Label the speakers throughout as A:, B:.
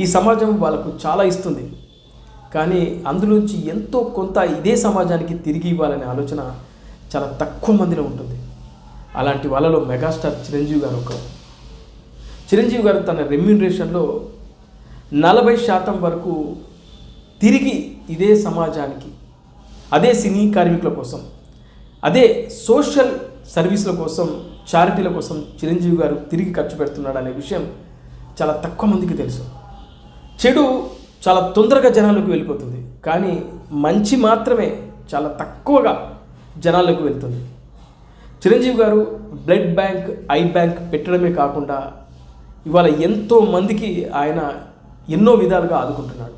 A: ఈ సమాజం వాళ్ళకు చాలా ఇస్తుంది, కానీ అందులోంచి ఎంతో కొంత ఇదే సమాజానికి తిరిగి ఇవ్వాలనే ఆలోచన చాలా తక్కువ మందిలో ఉంటుంది. అలాంటి వాళ్ళలో మెగాస్టార్ చిరంజీవి గారు ఒకరు. చిరంజీవి గారు తన రెమ్యూనరేషన్లో 40% వరకు తిరిగి ఇదే సమాజానికి, అదే సినీ కార్మికుల కోసం, అదే సోషల్ సర్వీసుల కోసం, చారిటీల కోసం చిరంజీవి గారు తిరిగి ఖర్చు పెడుతున్నాడు అనే విషయం చాలా తక్కువ మందికి తెలుసు. చెడు చాలా తొందరగా జనాలకు వెళ్ళిపోతుంది, కానీ మంచి మాత్రమే చాలా తక్కువగా జనాలకు వెళ్తుంది. చిరంజీవి గారు బ్లడ్ బ్యాంక్, ఐ బ్యాంక్ పెట్టడమే కాకుండా ఇవాళ ఎంతో మందికి ఆయన ఎన్నో విధాలుగా ఆదుకుంటున్నాడు.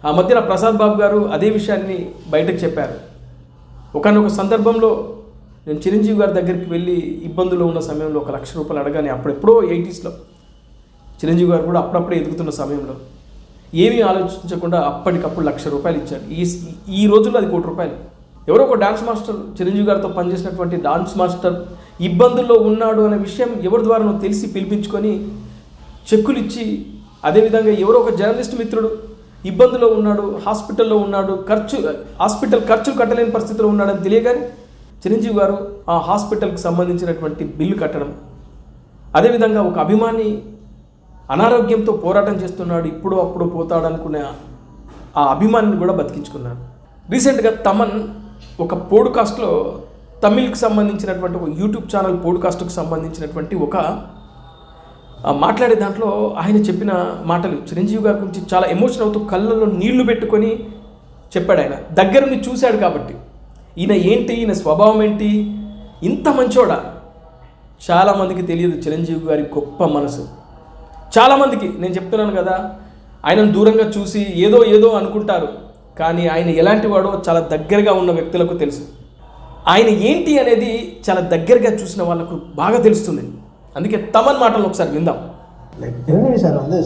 A: ఆ మధ్యన ప్రసాద్ బాబు గారు అదే విషయాన్ని బయటకు చెప్పారు. ఒకానొక సందర్భంలో నేను చిరంజీవి గారి దగ్గరికి వెళ్ళి ఇబ్బందులు ఉన్న సమయంలో 1 లక్ష రూపాయలు అడగానే, అప్పుడెప్పుడో 80sలో చిరంజీవి గారు కూడా అప్పుడప్పుడే ఎదుగుతున్న సమయంలో ఏమీ ఆలోచించకుండా అప్పటికప్పుడు 1 లక్ష రూపాయలు ఇచ్చాడు. ఈ రోజుల్లో అది 1 కోటి రూపాయలు. ఎవరో ఒక డాన్స్ మాస్టర్, చిరంజీవి గారితో పనిచేసినటువంటి డాన్స్ మాస్టర్ ఇబ్బందుల్లో ఉన్నాడు అనే విషయం ఎవరి ద్వారానో తెలిసి పిలిపించుకొని చెక్కులు ఇచ్చి, అదేవిధంగా ఎవరో ఒక జర్నలిస్ట్ మిత్రుడు ఇబ్బందులో ఉన్నాడు, హాస్పిటల్లో ఉన్నాడు, హాస్పిటల్ ఖర్చులు కట్టలేని పరిస్థితిలో ఉన్నాడని తెలియగానే చిరంజీవి గారు ఆ హాస్పిటల్కి సంబంధించినటువంటి బిల్లు కట్టడం, అదేవిధంగా ఒక అభిమాని అనారోగ్యంతో పోరాటం చేస్తున్నాడు, ఇప్పుడు అప్పుడు పోతాడు అనుకునే ఆ అభిమానిని కూడా బతికించుకున్నాడు. రీసెంట్గా తమన్ ఒక పోడ్కాస్ట్లో తమిళ్కి సంబంధించినటువంటి ఒక యూట్యూబ్ ఛానల్ పోడ్కాస్ట్కి సంబంధించినటువంటి ఒక మాట్లాడే దాంట్లో ఆయన చెప్పిన మాటలు చిరంజీవి గారి గురించి చాలా ఎమోషన్ అవుతూ కళ్ళల్లో నీళ్లు పెట్టుకొని చెప్పాడు. ఆయన దగ్గరుండి చూశాడు కాబట్టి ఈయన ఏంటి, ఈయన స్వభావం ఏంటి, ఇంత మంచోడా. చాలామందికి తెలియదు చిరంజీవి గారి గొప్ప మనసు. చాలామందికి నేను చెప్తున్నాను కదా, ఆయనను దూరంగా చూసి ఏదో అనుకుంటారు, కానీ ఆయన ఎలాంటి వాడో చాలా దగ్గరగా ఉన్న వ్యక్తులకు తెలుసు. ఆయన ఏంటి అనేది చాలా దగ్గరగా చూసిన వాళ్ళకు బాగా తెలుస్తుంది. అందుకే తమన్ మాటలు ఒకసారి విందాం.
B: லைக் சிரஞ்சீவி சார் வந்து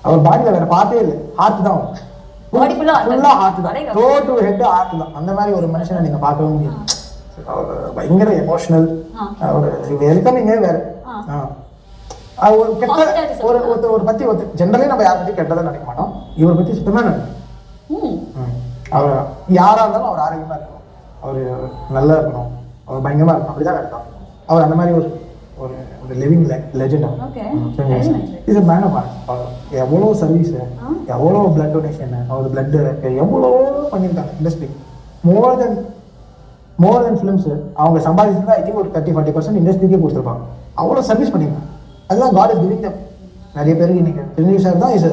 B: அவர் பாடியில் வேற பார்த்தே இல்லை, ஹார்ட் தான்,
C: பாடி ஃபுல்லா
B: ஹார்ட் தான், டோ டு ஹெட் ஹார்ட் தான். அந்த மாதிரி ஒரு மனுஷனை நீங்க பார்க்கவே முடியாது. அவர் பயங்கர எமோஷனல், அவர் வெல்கமிங்கே வேற. ஒரு கெட்ட ஒரு பத்தி ஜென்ரலி நம்ம யாரை பத்தி கெட்டதை நினைக்க மாட்டோம், இவர் பத்தி சுத்தமா நினைக்கும். அவர் யாரா இருந்தாலும் அவர் ஆரோக்கியமா இருக்கணும், அவர் நல்லா இருக்கணும், அவர் பயங்கரமா இருக்கணும், அப்படிதான் நினைக்கும். அவர் அந்த மாதிரி ஒரு ஒரு living legend. Is man of art. எவ்வளோ சர்வீஸ், எவ்வளோ பிளட் டொனேஷன், அவர் பிளட் எவ்வளோ பண்ணியிருக்காங்க இண்டஸ்ட்ரி. மோர் தென் ஃபிலிம்ஸ் அவங்க சம்பாதிச்சிருந்தா ஐ திங்க் ஒரு 30-40% இண்டஸ்ட்ரிக்கே கொடுத்துருப்பாங்க. அவ்வளோ சர்வீஸ் பண்ணியிருக்காங்க. அதுதான் காட் இஸ் கிவிங் தம். நிறைய பேருக்கு இன்னைக்கு சிரஞ்சீவி சார் தான் இஸ்